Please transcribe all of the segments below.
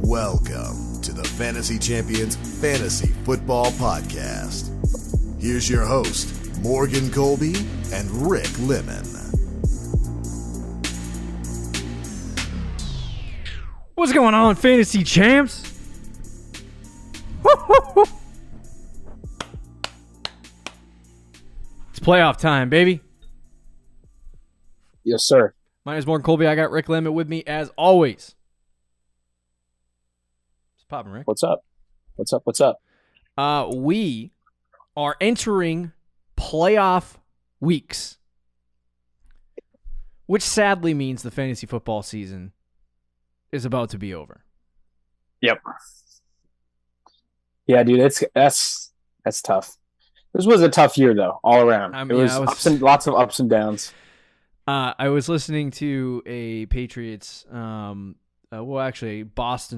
Welcome to the Fantasy Champions Fantasy Football Podcast. Here's your host, Morgan Colby and Rick Lemon. What's going on, Fantasy Champs? Woo-hoo-hoo. It's playoff time, baby. Yes, sir. My name is Morgan Colby. I got Rick Lemon with me as always. What's poppin', Rick? What's up? What's up? We are entering playoff weeks, which sadly means the fantasy football season is about to be over. Yep. Yeah, dude, that's tough. This was a tough year though, all around. It was lots of ups and downs. I was listening to a Patriots, Boston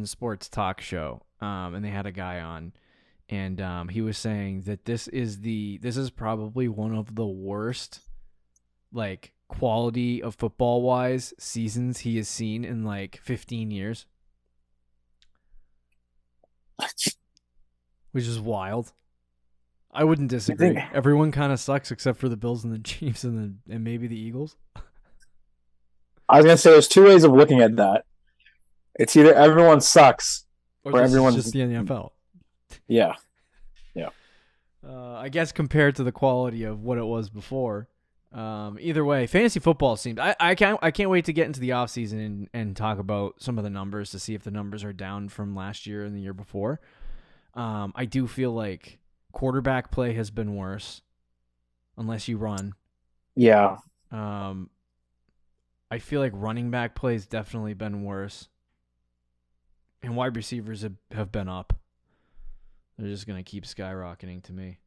sports talk show, and they had a guy on, and he was saying that this is probably one of the worst, like, quality of football wise seasons he has seen in like 15 years, which is wild. I wouldn't disagree. Everyone kind of sucks except for the Bills and the Chiefs and maybe the Eagles. I was gonna say there's two ways of looking at that. It's either everyone sucks or everyone's just the NFL. Yeah. I guess compared to the quality of what it was before. Either way, fantasy football seems. I can't wait to get into the offseason and talk about some of the numbers to see if the numbers are down from last year and the year before. I do feel like quarterback play has been worse, unless you run. Yeah. I feel like running back play has definitely been worse, and wide receivers have been up. They're just gonna keep skyrocketing to me.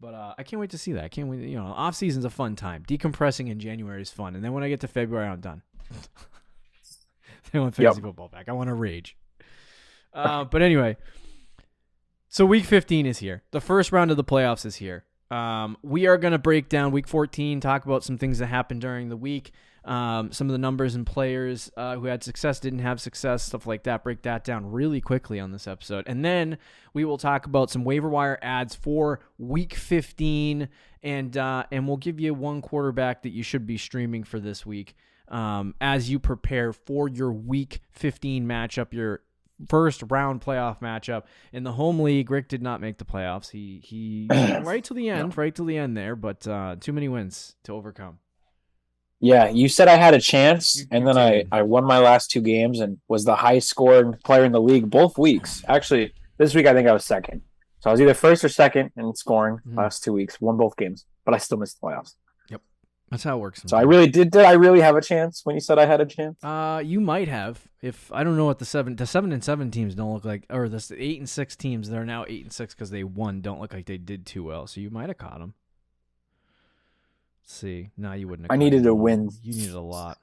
But I can't wait to see that. I can't wait. You know, off season's a fun time. Decompressing in January is fun, and then when I get to February, I'm done. I want fantasy football back. I want to rage. But anyway, so Week 15 is here. The first round of the playoffs is here. We are going to break down Week 14, talk about some things that happened during the week, some of the numbers and players who had success, didn't have success, stuff like that. Break that down really quickly on this episode. And then we will talk about some waiver wire ads for Week 15, and we'll give you one quarterback that you should be streaming for this week as you prepare for your Week 15 matchup, your first round playoff matchup. In the home league, Rick did not make the playoffs. He right to the end there, but too many wins to overcome. Yeah, you said I had a chance, and then I won my last two games and was the highest scoring player in the league both weeks. Actually, this week I think I was second. So I was either first or second in scoring last 2 weeks, won both games, but I still missed the playoffs. Yep. That's how it works. So I really did I really have a chance when you said I had a chance? You might have. If I don't know what the 7-7 teams don't look like, or the 8-6 teams that are now 8-6 because they won don't look like they did too well. So you might have caught them. Let's see. No, you wouldn't have. I needed to win. You needed a lot.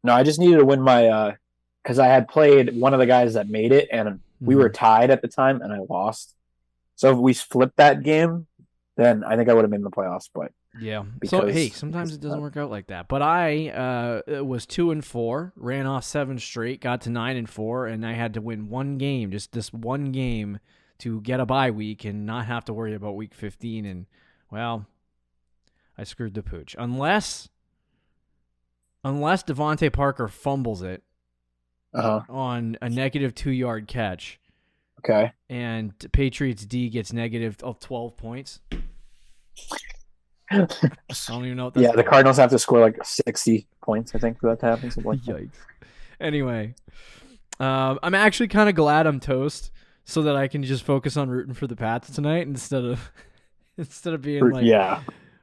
No, I just needed to win my because I had played one of the guys that made it, and we were tied at the time, and I lost. So if we flipped that game, then I think I would have been in the playoffs. But yeah. So hey, sometimes it doesn't work out like that. But I was 2-4, ran off 7 straight, got to 9-4, and I had to win one game, just this one game, to get a bye week and not have to worry about Week 15. And well, I screwed the pooch. Unless Devontae Parker fumbles it on a negative 2-yard catch. Okay. And Patriots D gets negative of 12 points. I don't even know what that's the Cardinals have to score like 60 points, I think, for that to happen. Like Yikes. Anyway, I'm actually kind of glad I'm toast so that I can just focus on rooting for the Pats tonight instead of being like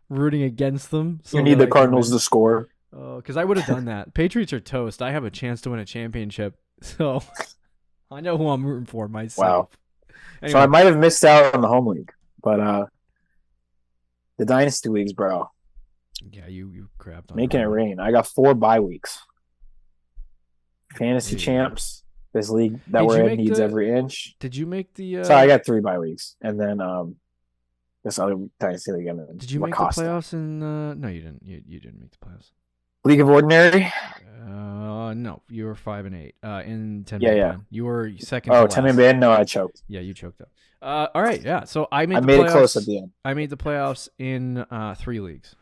rooting against them. So you need the Cardinals to score. Oh, because I would have done that. Patriots are toast. I have a chance to win a championship, so I know who I'm rooting for myself. Wow. Anyway. So I might have missed out on the home league, but the dynasty leagues, bro. Yeah, you crapped on making it rain. I got 4 bye weeks. Fantasy champs. This league that we're in needs every inch. Did you make the? Sorry, I got 3 bye weeks, and then this other dynasty league. Did you make the playoffs? No, you didn't. You didn't make the playoffs. League of Ordinary. No, no, you were 5-8 in 10 Yeah, man yeah. band. You were second. Oh, to 10-man last. band? No, I choked. Yeah, you choked up. All right, yeah. So I made it close at the end. I made the playoffs in 3 leagues.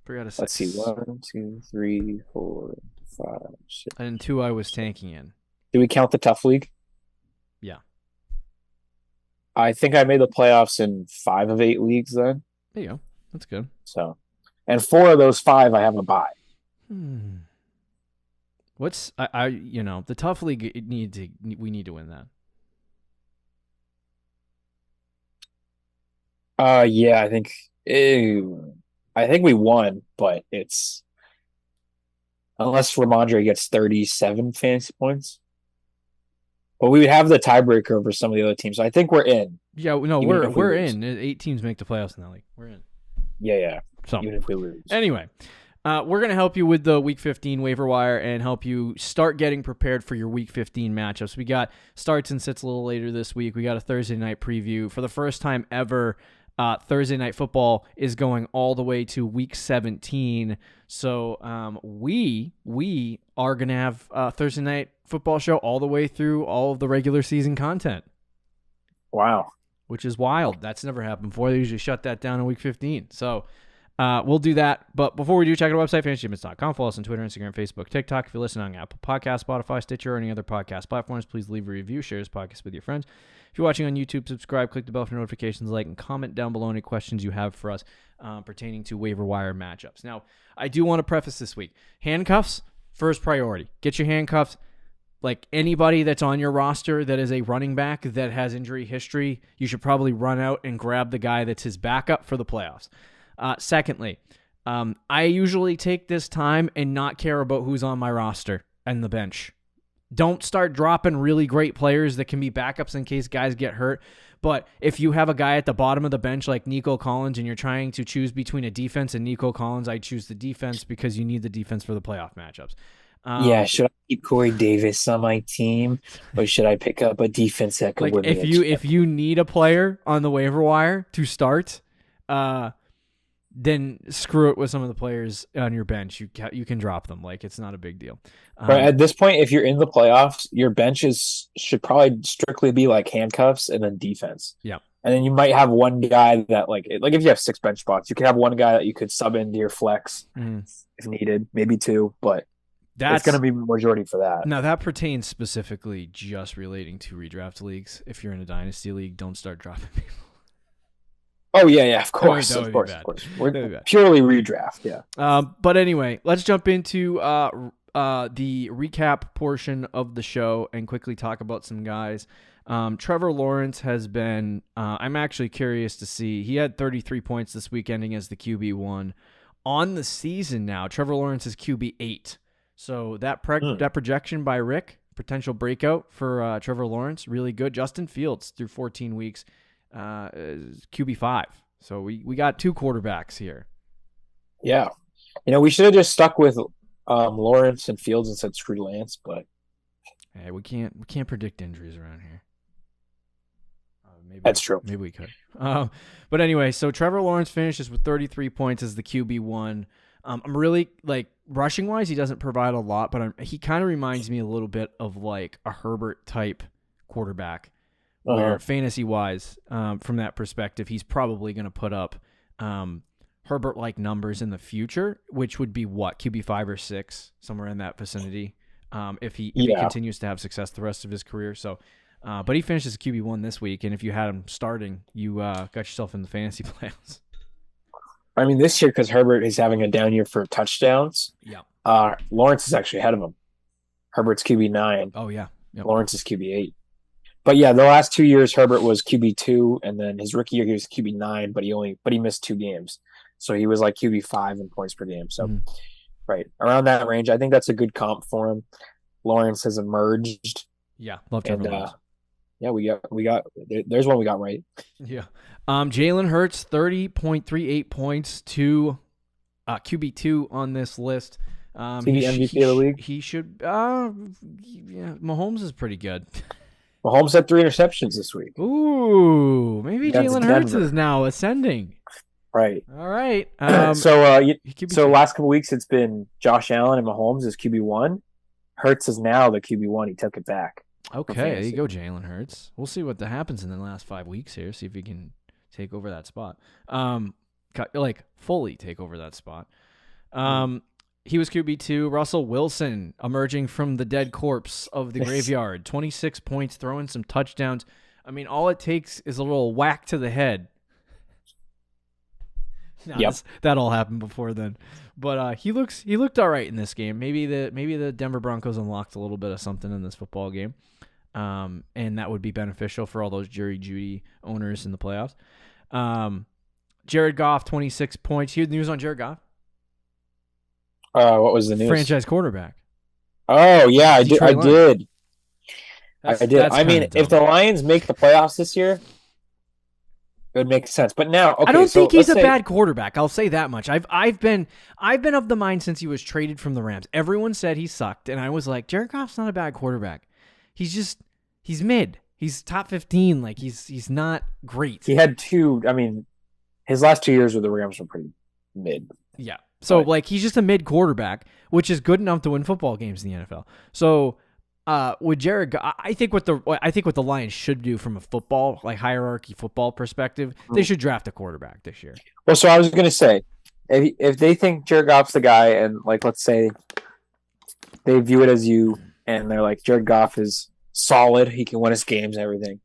3 out of 6. Let's see. 1, 2, 3, 4, 5, 6. And 2 I was tanking in. Do we count the tough league? Yeah. I think I made the playoffs in 5 of 8 leagues then. There you go. That's good. So, and 4 of those 5 I have a bye. What's the tough league? We need to win that. Yeah, I think we won, but it's unless Ramondre gets 37 fantasy points. But we would have the tiebreaker over some of the other teams. So I think we're in. Yeah, no, we're in. 8 teams make the playoffs in that league. We're in. Yeah. So even if we lose. Anyway, we're going to help you with the Week 15 waiver wire and help you start getting prepared for your Week 15 matchups. We got starts and sits a little later this week. We got a Thursday night preview. For the first time ever, Thursday night football is going all the way to Week 17. So we are going to have a Thursday night football show all the way through all of the regular season content. Wow. Which is wild. That's never happened before. They usually shut that down in Week 15. So we'll do that. But before we do, check out our website, fantasygymnasts.com. Follow us on Twitter, Instagram, Facebook, TikTok. If you're listening on Apple Podcasts, Spotify, Stitcher, or any other podcast platforms, please leave a review, share this podcast with your friends. If you're watching on YouTube, subscribe, click the bell for notifications, like, and comment down below any questions you have for us pertaining to waiver wire matchups. Now, I do want to preface this week. Handcuffs, first priority. Get your handcuffs. Like anybody that's on your roster that is a running back that has injury history, you should probably run out and grab the guy that's his backup for the playoffs. Secondly, I usually take this time and not care about who's on my roster and the bench. Don't start dropping really great players that can be backups in case guys get hurt. But if you have a guy at the bottom of the bench like Nico Collins and you're trying to choose between a defense and Nico Collins, I choose the defense because you need the defense for the playoff matchups. Should I keep Corey Davis on my team, or should I pick up a defense that could win? If you need a player on the waiver wire to start, then screw it with some of the players on your bench. You can drop them. Like, it's not a big deal. But at this point, if you're in the playoffs, your benches should probably strictly be like handcuffs and then defense. Yeah. And then you might have one guy that like if you have 6 bench spots, you could have one guy that you could sub into your flex if needed, maybe 2, but it's going to be majority for that. Now, that pertains specifically just relating to redraft leagues. If you're in a dynasty league, don't start dropping people. Oh, yeah, of course. Of course. We're purely redraft, yeah. But anyway, let's jump into the recap portion of the show and quickly talk about some guys. Trevor Lawrence has been, I'm actually curious to see, he had 33 points this week ending as the QB1. On the season now, Trevor Lawrence is QB8. So that projection by Rick, potential breakout for Trevor Lawrence, really good. Justin Fields through 14 weeks, QB5. So we got 2 quarterbacks here. Yeah. We should have just stuck with Lawrence and Fields and said screw Lance, but hey, we can't predict injuries around here. That's true. Maybe we could. But anyway, so Trevor Lawrence finishes with 33 points as the QB1. I'm really, like, rushing-wise, he doesn't provide a lot, but he kind of reminds me a little bit of, like, a Herbert-type quarterback, where fantasy-wise, from that perspective, he's probably going to put up Herbert-like numbers in the future, which would be, what, QB5 or 6, somewhere in that vicinity, if he continues to have success the rest of his career. So, but he finishes QB1 this week, and if you had him starting, you got yourself in the fantasy playoffs. I mean, this year, because Herbert is having a down year for touchdowns, Lawrence is actually ahead of him. Herbert's QB9. Oh, yeah. Yep. Lawrence is QB8. But yeah, the last 2 years, Herbert was QB2, and then his rookie year, he was QB9, but he missed 2 games. So he was like QB5 in points per game. So, right, around that range, I think that's a good comp for him. Lawrence has emerged. Yeah, love Trevor Lawrence. Yeah, we got. There's one we got right. Yeah. Jalen Hurts, 30.38 points to QB2 on this list. MVP of the league. He should. Yeah, Mahomes is pretty good. Mahomes had 3 interceptions this week. Ooh, maybe Jalen Hurts is now ascending. Right. All right. So last couple weeks it's been Josh Allen and Mahomes as QB1, Hurts is now the QB1. He took it back. Okay, there you go, Jalen Hurts. We'll see what happens in the last 5 weeks here. See if he can take over that spot. Fully take over that spot. He was QB2. Russell Wilson emerging from the dead corpse of the graveyard. 26 points, throwing some touchdowns. I mean, all it takes is a little whack to the head. That all happened before then. But he looked all right in this game. Maybe the Denver Broncos unlocked a little bit of something in this football game. And that would be beneficial for all those Jerry Jeudy owners in the playoffs. Jared Goff, 26 points. Here's the news on Jared Goff. What was the news? Franchise quarterback. Oh, yeah, I did. I did. That's I mean, dumb. if the Lions make the playoffs this year, it would make sense. But now, okay, I don't think he's a bad quarterback. I'll say that much. I've been of the mind since he was traded from the Rams. Everyone said he sucked, and I was like, Jared Goff's not a bad quarterback. He's mid. He's top 15. Like he's not great. He had his last 2 years with the Rams were pretty mid. Yeah. So he's just a mid quarterback, which is good enough to win football games in the NFL. So with Jared, I think what the Lions should do from a football hierarchy football perspective, they should draft a quarterback this year. Well, so I was going to say, if they think Jared Goff's the guy, and let's say they view it as you, and they're like, Jared Goff is solid, he can win his games and everything.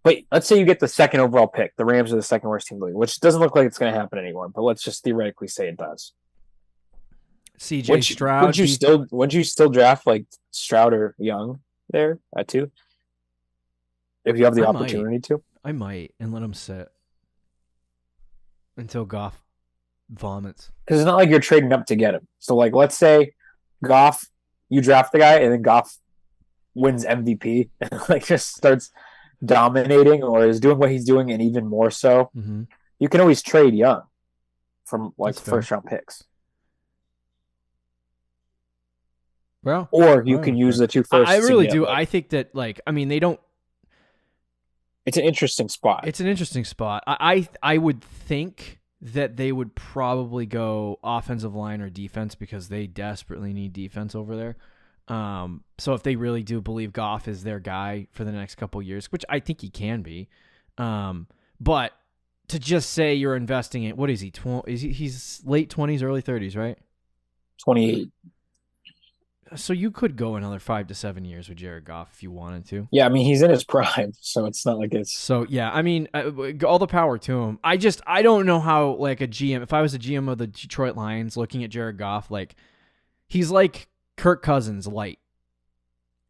But let's say you get the second overall pick. The Rams are the second worst team in the league, which doesn't look like it's going to happen anymore. But let's just theoretically say it does. CJ Stroud. Wouldn't you still draft Stroud or Young there at 2? If you have the opportunity to? I might, and let him sit until Goff vomits. Because it's not like you're trading up to get him. So let's say Goff, you draft the guy, and then Goff wins MVP and just starts dominating or is doing what he's doing and even more so. Mm-hmm. You can always trade Young from first round picks. Well, or you can use the 2 firsts. I really do. I think that they don't. It's an interesting spot. It's an interesting spot. I would think that they would probably go offensive line or defense because they desperately need defense over there. So if they really do believe Goff is their guy for the next couple of years, which I think he can be, but to just say you're investing in, what is he? He's late 20s, early 30s, right? 28. So you could go another 5 to 7 years with Jared Goff if you wanted to. Yeah, he's in his prime, so it's not like it's. So yeah, all the power to him. I don't know how a GM. If I was a GM of the Detroit Lions, looking at Jared Goff, he's like Kirk Cousins light,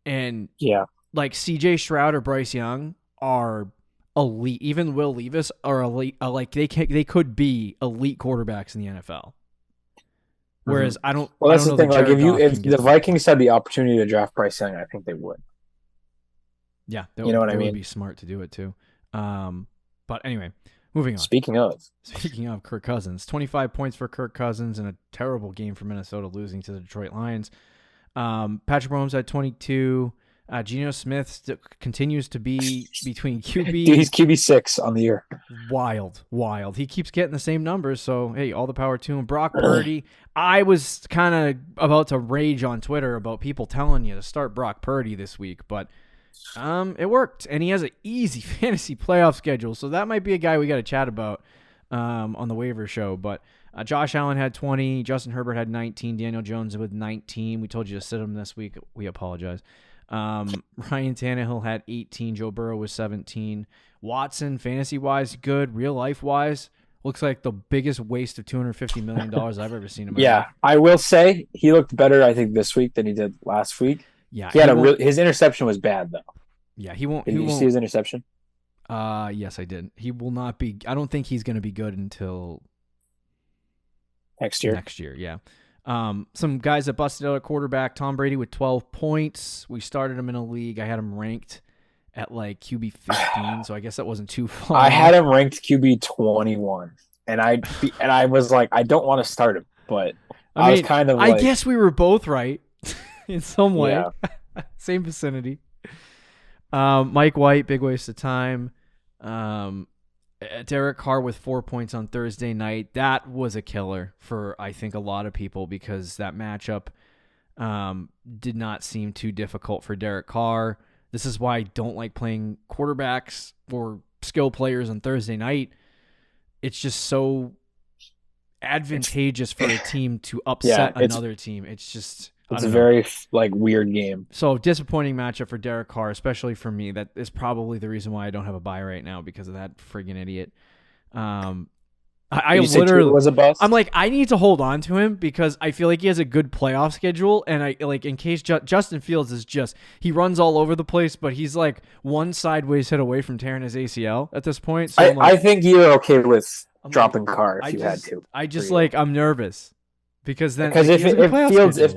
and CJ Stroud or Bryce Young are elite. Even Will Levis are elite. They could be elite quarterbacks in the NFL. Whereas I don't. Well, that's the thing. If the Vikings had the opportunity to draft Bryce Young, I think they would. Yeah, you know what I mean. It would be smart to do it too. But anyway, moving on. Speaking of Kirk Cousins, 25 points for Kirk Cousins in a terrible game for Minnesota, losing to the Detroit Lions. Patrick Mahomes had 22. Geno Smith continues to be between QB. Dude, he's QB6 on the year. Wild. He keeps getting the same numbers, so hey, all the power to him. Brock Purdy. I was kind of about to rage on Twitter about people telling you to start Brock Purdy this week, but it worked, and he has an easy fantasy playoff schedule, so that might be a guy we got to chat about on the waiver show. But Josh Allen had 20, Justin Herbert had 19, Daniel Jones with 19. We told you to sit him this week. We apologize. Ryan Tannehill had 18. Joe Burrow was 17. Watson, fantasy-wise, good. Real-life-wise, looks like the biggest waste of $250 million I've ever seen in my life. I will say he looked better, I think, this week than he did last week. Yeah, his interception was bad, though. Yeah, he won't. Did you see his interception? Yes, I did. He will not be. I don't think he's going to be good until next year. Yeah. Some guys that busted out at quarterback. Tom Brady with 12 points. We started him in a league. I had him ranked at QB 15, so I guess that wasn't too far. I had him ranked QB 21, and I was like, I don't want to start him, but I was kind of. I guess we were both right in some way. Yeah. Same vicinity. Mike White, big waste of time. Derek Carr with 4 points on Thursday night. That was a killer for, I think, a lot of people because that matchup Did not seem too difficult for Derek Carr. This is why I don't like playing quarterbacks or skill players on Thursday night. It's just so advantageous for a team to upset another team. It's just... It's a very weird game. So disappointing matchup for Derek Carr, especially for me. That is probably the reason why I don't have a bye right now, because of that friggin' idiot. I literally was a bust. I'm like, I need to hold on to him because I feel like he has a good playoff schedule, and I like in case Justin Fields is just he runs all over the place, but he's like one sideways hit away from tearing his ACL at this point. So I think you're okay with dropping Carr if you had to. I'm nervous. Because then, if Fields, if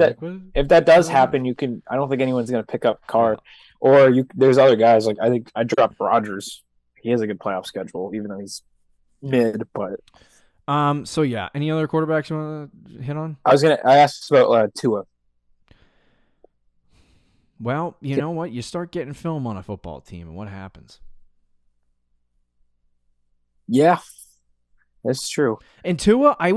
that does happen, I don't think anyone's going to pick up Carr, or there's other guys like I think I dropped Rodgers. He has a good playoff schedule, even though he's mid. But so yeah, any other quarterbacks you want to hit on? I asked about Tua. Well, you know what? You start getting film on a football team, and what happens? Yeah. That's true. And Tua, I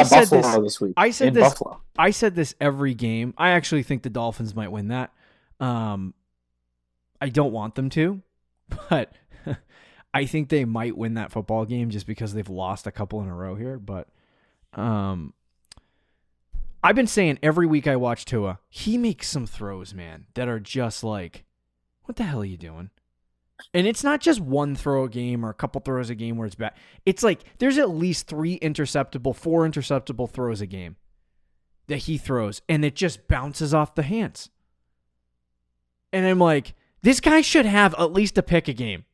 said this week. I said this. Buffalo. I said this every game. I actually think the Dolphins might win that. I don't want them to, but I think they might win that football game just because they've lost a couple in a row here. But I've been saying every week I watch Tua, he makes some throws, man, that are just like, what the hell are you doing? And it's not just one throw a game or a couple throws a game where it's bad. It's like there's at least 4 interceptable throws a game that he throws, and it just bounces off the hands. And I'm like, this guy should have at least a pick a game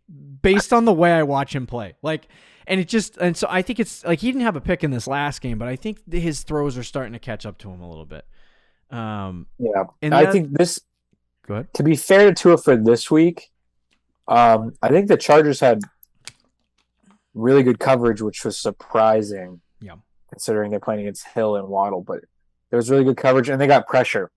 based on the way I watch him play. And so I think it's like he didn't have a pick in this last game, but I think his throws are starting to catch up to him a little bit. Yeah. And I think this, go ahead. To be fair to Tua for this week, I think the Chargers had really good coverage, which was surprising. Yeah, considering they're playing against Hill and Waddle, but there was really good coverage, and they got pressure.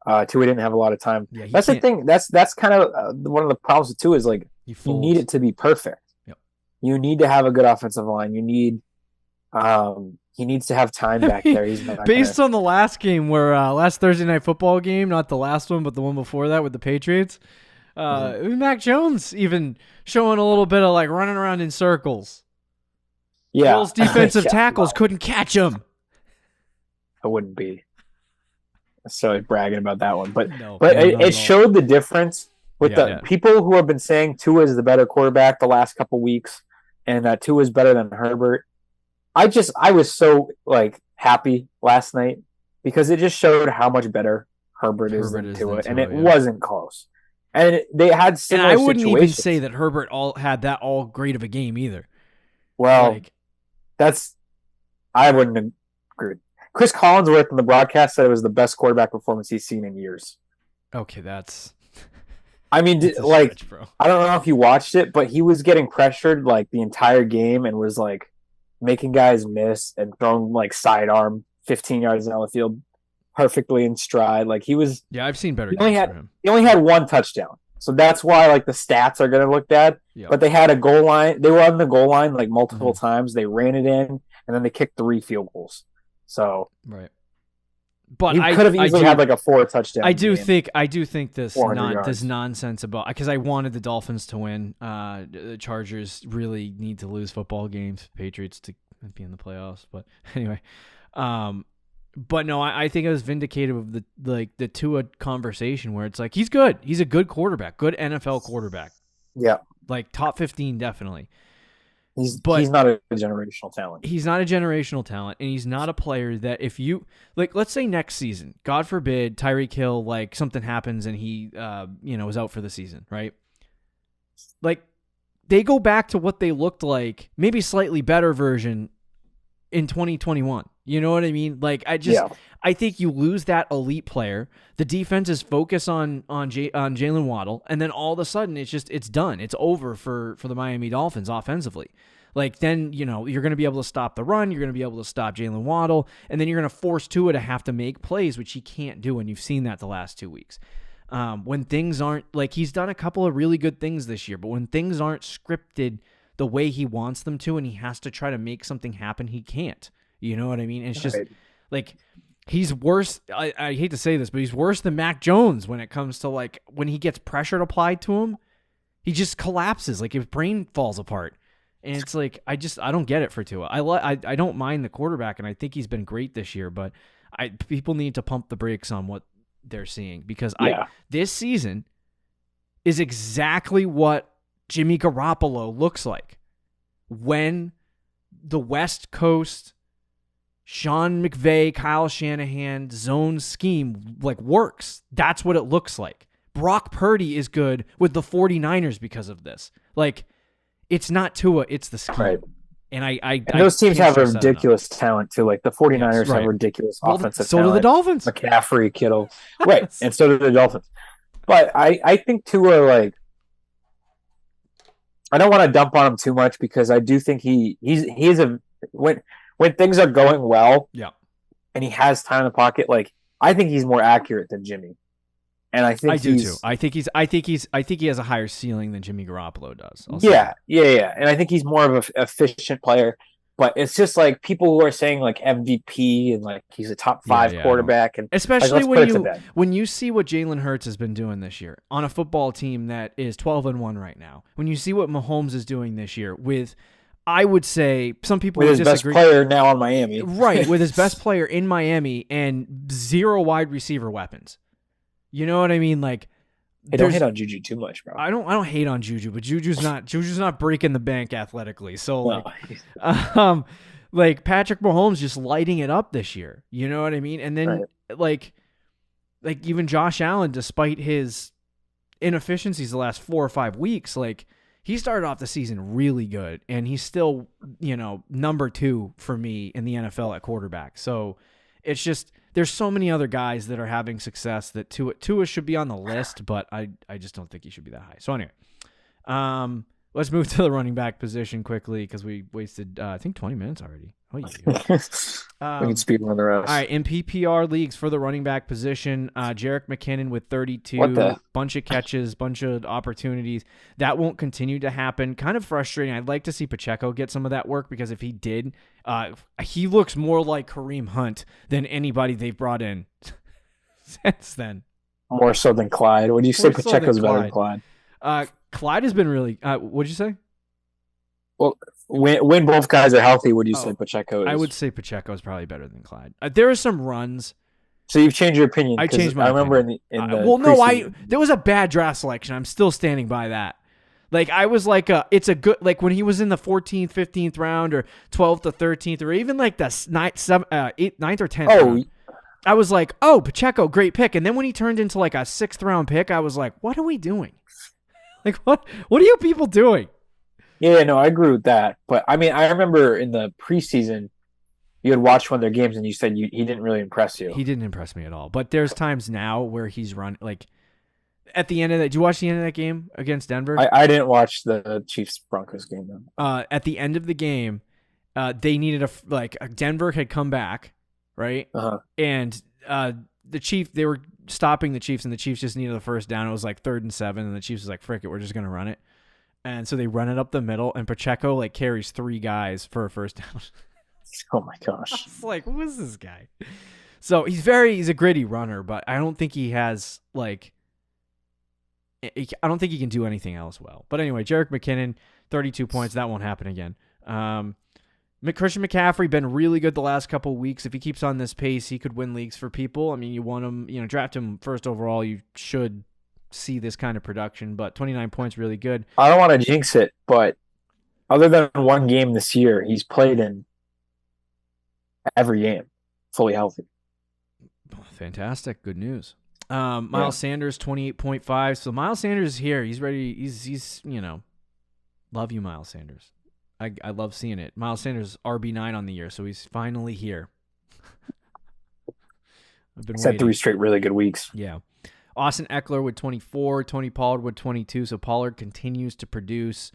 Tua didn't have a lot of time. Yeah, that's the thing. That's kind of one of the problems with Tua is like you need it to be perfect. Yep. You need to have a good offensive line. You need he needs to have time back there. He's not based on the last game where last Thursday night football game, not the last one, but the one before that with the Patriots. Mac Jones even showing a little bit of like running around in circles. Yeah. Bill's defensive tackles couldn't catch him. I wouldn't be necessarily bragging about that one, but it showed the difference with the people who have been saying Tua is the better quarterback the last couple weeks, and that Tua is better than Herbert. I was so happy last night because it just showed how much better Herbert is than Tua, and it wasn't close. And they had similar situations. And I wouldn't even say that Herbert had that all great of a game either. Well, I wouldn't agree. Chris Collinsworth in the broadcast said it was the best quarterback performance he's seen in years. Okay, that's... I mean, stretch, I don't know if you watched it, but he was getting pressured the entire game and was making guys miss and throwing sidearm 15 yards down the field perfectly in stride. He was. Yeah, I've seen better games for him. He only had one touchdown, so that's why the stats are going to look bad. Yep. But they had a goal line. They were on the goal line multiple times. They ran it in, and then they kicked 3 field goals. So right. But he could have easily had a 4 touchdown. I do think this nonsense about because I wanted the Dolphins to win. The Chargers really need to lose football games. Patriots to be in the playoffs. But anyway, but no, I think it was vindicative of the Tua conversation where it's he's good. He's a good quarterback, good NFL quarterback. Yeah, top 15 definitely. He's not a generational talent. He's not a generational talent, and he's not a player that if you let's say next season, God forbid, Tyreek Hill something happens and he is out for the season, right? They go back to what they looked like, maybe slightly better version in 2021. You know what I mean? I think you lose that elite player. The defense is focused on Jalen Waddle, and then all of a sudden it's done. It's over for the Miami Dolphins offensively. Then you're going to be able to stop the run. You're going to be able to stop Jalen Waddle, and then you're going to force Tua to have to make plays, which he can't do, and you've seen that the last 2 weeks. When things aren't he's done a couple of really good things this year, but when things aren't scripted the way he wants them to, and he has to try to make something happen, he can't. You know what I mean? It's just He's worse. I hate to say this, but he's worse than Mac Jones when it comes to like when he gets pressure applied to him, he just collapses, like his brain falls apart. And it's like I don't get it for Tua. I don't mind the quarterback, and I think he's been great this year, but people need to pump the brakes on what they're seeing because this season is exactly what Jimmy Garoppolo looks like when the West Coast Sean McVay, Kyle Shanahan zone scheme like works. That's what it looks like. Brock Purdy is good with the 49ers because of this. Like, it's not Tua, it's the scheme. Right. And those teams have a ridiculous talent too. Like the 49ers have ridiculous offensive talent. So do the Dolphins. McCaffrey, Kittle. Right. And so do the Dolphins. But I think Tua, like, I don't want to dump on him too much because I do think he's a when things are going well, and he has time in the pocket, like I think he's more accurate than Jimmy, and I think I do too. I think he has a higher ceiling than Jimmy Garoppolo does. Yeah, and I think he's more of an efficient player. But it's just like people who are saying like MVP and like he's a top 5 quarterback, and especially when you see what Jalen Hurts has been doing this year on a football team that is 12-1 right now. When you see what Mahomes is doing this year with, I would say some people with would his disagree. Best player now on Miami, right? With his best player in Miami and 0 wide receiver weapons. You know what I mean? Like, hey, don't hate on Juju too much, bro. I don't hate on Juju, but Juju's not breaking the bank athletically. So like Patrick Mahomes just lighting it up this year. You know what I mean? And then like even Josh Allen, despite his inefficiencies the last 4 or 5 weeks, like he started off the season really good, and he's still, number 2 for me in the NFL at quarterback. So it's just there's so many other guys that are having success that Tua should be on the list, but I just don't think he should be that high. So anyway, let's move to the running back position quickly because we wasted I think 20 minutes already. Oh, we can speed run the rest. All right, in PPR leagues for the running back position, Jerick McKinnon with 32, bunch of catches, bunch of opportunities. That won't continue to happen. Kind of frustrating. I'd like to see Pacheco get some of that work because if he did, he looks more like Kareem Hunt than anybody they've brought in since then. More so than Clyde. Would you say Pacheco's better than Clyde? Clyde has been really. What'd you say? Well, when both guys are healthy, would you say Pacheco is? I would say Pacheco is probably better than Clyde. There are some runs. So you've changed your opinion? I changed my opinion. I remember in the there was a bad draft selection. I'm still standing by that. Like, I was like, it's a good, like when he was in the 14th, 15th round or 12th to 13th or even like the 9th or 10th round, I was like, oh, Pacheco, great pick. And then when he turned into like a 6th round pick, I was like, what are we doing? Like, what are you people doing? Yeah, no, I agree with that. But I mean, I remember in the preseason, you had watched one of their games and you said he didn't really impress you. He didn't impress me at all. But there's times now where he's run like at the end of that. Did you watch the end of that game against Denver? I didn't watch the Chiefs Broncos game though. At the end of the game, they needed Denver had come back, right? And they were stopping the Chiefs, and the Chiefs just needed the first down. It was like 3rd and 7, and the Chiefs was like, frick it, we're just gonna run it. And so they run it up the middle, and Pacheco like carries 3 guys for a first down. Oh my gosh! It's like, who is this guy? So he's a gritty runner, but I don't think he has like. I don't think he can do anything else well. But anyway, Jerick McKinnon, 32 points. That won't happen again. Christian McCaffrey been really good the last couple of weeks. If he keeps on this pace, he could win leagues for people. I mean, you want him, draft him first overall. You should see this kind of production, but 29 points, really good. I don't want to jinx it, but other than one game this year, he's played in every game, fully healthy. Fantastic. Good news. Miles Sanders, 28.5. So Miles Sanders is here. He's ready. He's love you, Miles Sanders. I love seeing it. Miles Sanders RB9 on the year, so he's finally here. I've been waiting. 3 straight really good weeks. Yeah. Austin Eckler with 24, Tony Pollard with 22. So Pollard continues to produce.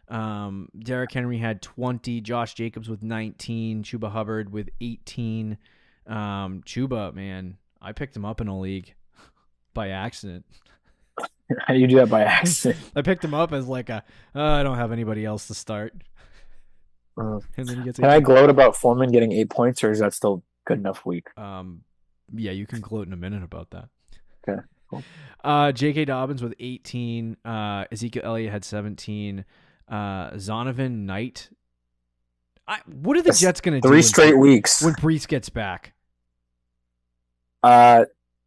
Derrick Henry had 20, Josh Jacobs with 19, Chuba Hubbard with 18. Chuba, man, I picked him up in a league by accident. How do you do that by accident? I picked him up as like I don't have anybody else to start. And then he gets. Can I gloat about Foreman getting 8 points, or is that still good enough week? Yeah, you can gloat in a minute about that. Okay, cool. J.K. Dobbins with 18. Ezekiel Elliott had 17. Zonovan Knight. What are the Jets going to do? 3 straight weeks when Brees gets back? I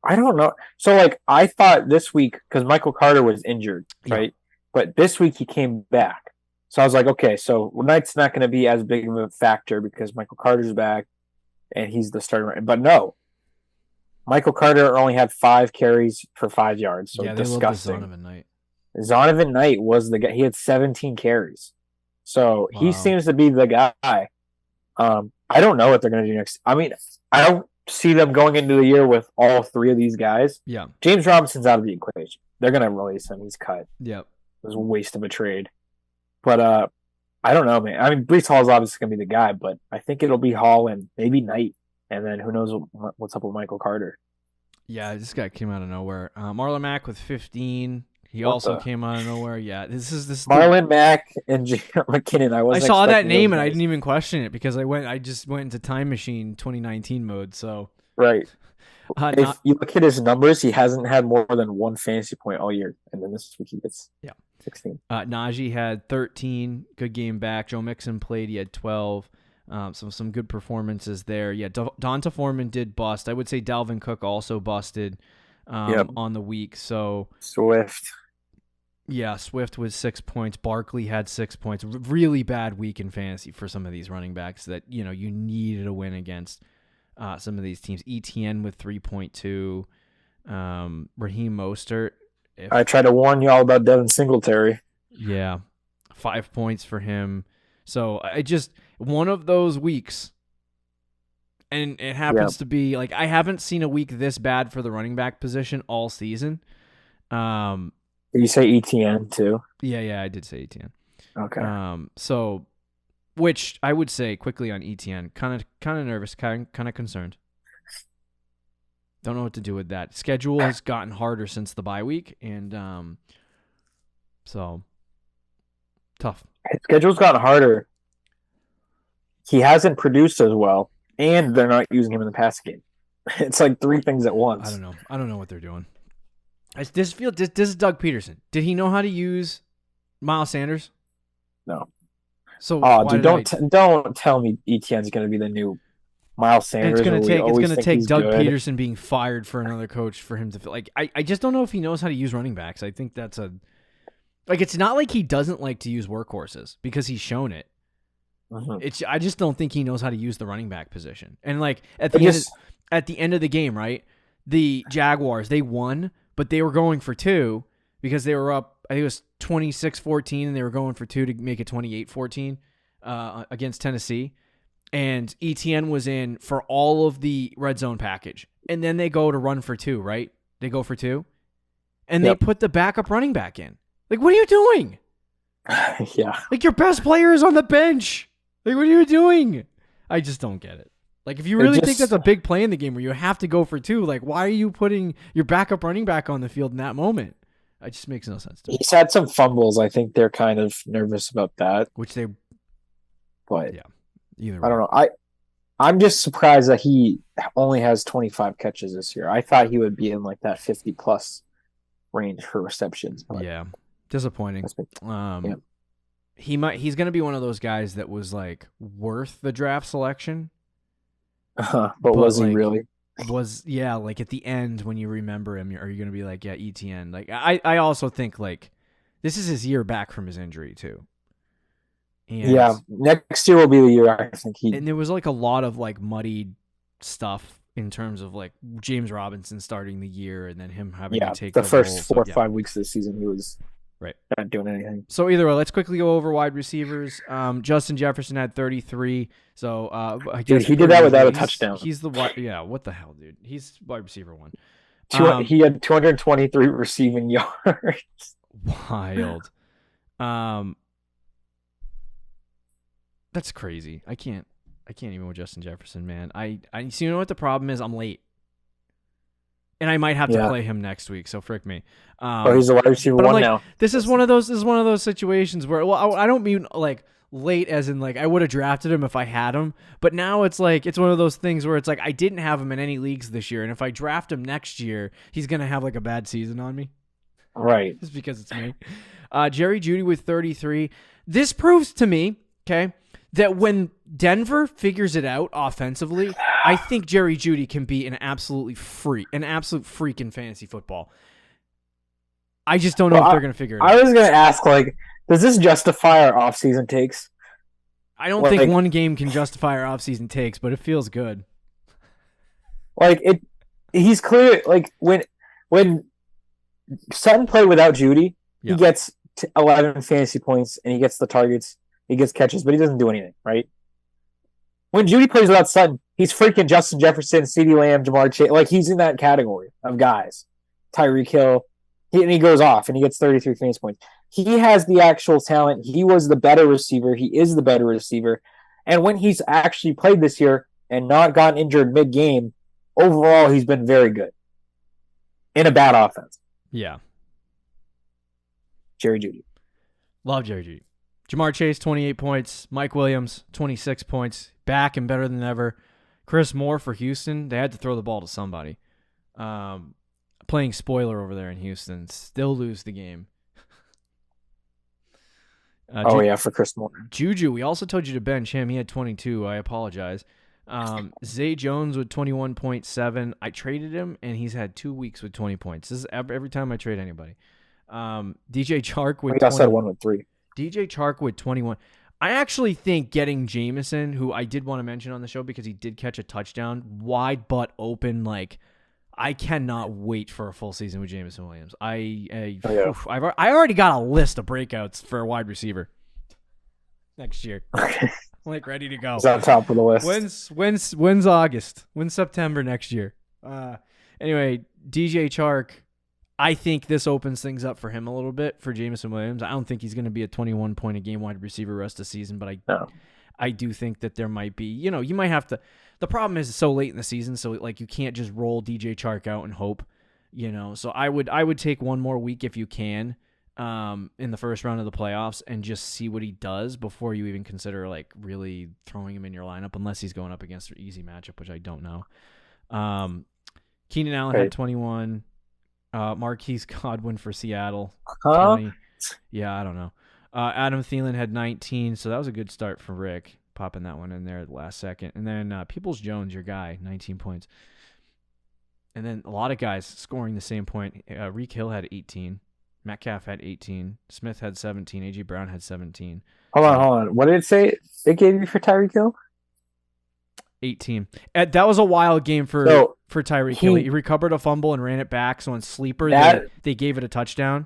don't know. So, like, I thought this week, because Michael Carter was injured, right? But this week he came back. So I was like, okay, so Knight's not going to be as big of a factor because Michael Carter's back and he's the starter. But no, Michael Carter only had 5 carries for 5 yards. So disgusting. Zonovan Knight was the guy. He had 17 carries. So he seems to be the guy. I don't know what they're going to do next. I mean, I don't see them going into the year with all 3 of these guys. Yeah. James Robinson's out of the equation. They're going to release him. He's cut. Yep. It was a waste of a trade. But I don't know, man. I mean, Brees Hall is obviously going to be the guy, but I think it'll be Hall and maybe Knight. And then who knows what's up with Michael Carter. Yeah, this guy came out of nowhere. Marlon Mack with 15. He also came out of nowhere. Yeah, this is Marlon Mack and McKinnon. I saw that name and I didn't even question it because I just went into Time Machine 2019 mode. So right. If you look at his numbers, he hasn't had more than 1 fantasy point all year, and then this week he gets 16. Najee had 13. Good game back. Joe Mixon played. He had 12. Some good performances there. Yeah, Donta Foreman did bust. I would say Dalvin Cook also busted on the week. So Swift. Yeah, Swift was 6 points. Barkley had 6 points. Really bad week in fantasy for some of these running backs that you needed a win against. Some of these teams. ETN with 3.2. Raheem Mostert. I tried to warn you all about Devin Singletary. Yeah, 5 points for him. So I just one of those weeks, and it happens to be like I haven't seen a week this bad for the running back position all season. Did you say ETN too? Yeah, I did say ETN. Okay. So, which I would say quickly on ETN, kind of nervous, kind of concerned. Don't know what to do with that. Schedule has gotten harder since the bye week, and so tough. His schedule's gotten harder. He hasn't produced as well, and they're not using him in the pass game. It's like 3 things at once. I don't know what they're doing. This is Doug Peterson. Did he know how to use Miles Sanders? No. So dude, don't tell me ETN's going to be the new Miles Sanders. It's going to take Doug Peterson being fired for another coach for him to like. I just don't know if he knows how to use running backs. I think that's it's not like he doesn't like to use workhorses because he's shown it. Mm-hmm. I just don't think he knows how to use the running back position. And like at the end of the game, right? The Jaguars, they won, but they were going for 2 because they were up, I think it was 26-14, and they were going for 2 to make it 28-14 against Tennessee. And ETN was in for all of the red zone package. And then they go to run for 2, right? They go for 2. And they put the backup running back in. Like, what are you doing? Yeah. Like, your best player is on the bench. Like, what are you doing? I just don't get it. Like, if you really think that's a big play in the game where you have to go for 2, like, why are you putting your backup running back on the field in that moment? It just makes no sense to me. He's had some fumbles. I think they're kind of nervous about that. But yeah, either way. I don't know. I'm just surprised that he only has 25 catches this year. I thought he would be in like that 50+ range for receptions. But yeah, disappointing. He's going to be one of those guys that was like worth the draft selection. But was he really? Like at the end when you remember him, are you going to be like, yeah, ETN? Like I also think like this is his year back from his injury too. And, yeah, next year will be the year I think he. And there was like a lot of like muddied stuff in terms of like James Robinson starting the year and then him having to take the first 4 or 5 weeks of the season he was not doing anything. So either way, let's quickly go over wide receivers. Justin Jefferson had 33. So I guess he did that without a touchdown. He's the what? Yeah, what the hell, dude? He's wide receiver 1. He had 223 receiving yards. Wild. That's crazy. I can't even with Justin Jefferson, man. I see. You know what the problem is? I'm late, and I might have to play him next week. So frick me. He's the wide receiver 1 now. This is one of those situations where, well, I don't mean like late as in like I would have drafted him if I had him, but now it's like it's one of those things where it's like I didn't have him in any leagues this year, and if I draft him next year, he's gonna have like a bad season on me. Right. Just because it's me. Jerry Jeudy with 33. This proves to me, okay, that when Denver figures it out offensively, I think Jerry Jeudy can be an absolute freak in fantasy football. I just don't know if they're going to figure it out. I was going to ask, like, does this justify our offseason takes? I don't think one game can justify our offseason takes, but it feels good. Like, he's clear, like, when Sutton played without Jeudy, he gets 11 fantasy points, and he gets the targets, he gets catches, but he doesn't do anything, right? When Jeudy plays without Sutton, he's freaking Justin Jefferson, CeeDee Lamb, Jamar Chase. Like, he's in that category of guys. Tyreek Hill. And he goes off, and he gets 33 fantasy points. He has the actual talent. He was the better receiver. He is the better receiver. And when he's actually played this year and not gotten injured mid-game, overall, he's been very good in a bad offense. Yeah. Jerry Jeudy. Love Jerry Jeudy. Jamar Chase, 28 points. Mike Williams, 26 points. Back and better than ever. Chris Moore for Houston. They had to throw the ball to somebody. Playing spoiler over there in Houston. Still lose the game. For Chris Moore. Juju, we also told you to bench him. He had 22. I apologize. Zay Jones with 21.7. I traded him, and he's had 2 weeks with 20 points. This is every time I trade anybody. DJ Chark with 20. I said one with 3. DJ Chark with 21. I actually think getting Jameson, who I did want to mention on the show because he did catch a touchdown, wide butt open, like I cannot wait for a full season with Jameson Williams. I already got a list of breakouts for a wide receiver next year. Like ready to go. He's on top of the list. When's August? When's September next year? Anyway, DJ Chark, I think this opens things up for him a little bit for Jameson Williams. I don't think he's going to be a 21 point a game wide receiver rest of the season, but I do think that there might be, you might have to. The problem is it's so late in the season, so like you can't just roll DJ Chark out and hope, So I would take one more week if you can, in the first round of the playoffs and just see what he does before you even consider like really throwing him in your lineup, unless he's going up against an easy matchup, which I don't know. Keenan Allen had 21. Marquise Godwin for Seattle, 20. Yeah, I don't know. Adam Thielen had 19, so that was a good start for Rick, popping that one in there at the last second. And then Peoples-Jones, your guy, 19 points. And then a lot of guys scoring the same point. Reek Hill had 18. Metcalf had 18. Smith had 17. A.J. Brown had 17. Hold on. What did it say they gave you for Tyreek Hill? 18. That was a wild game for Tyreek Hill. He recovered a fumble and ran it back. So on Sleeper, they gave it a touchdown.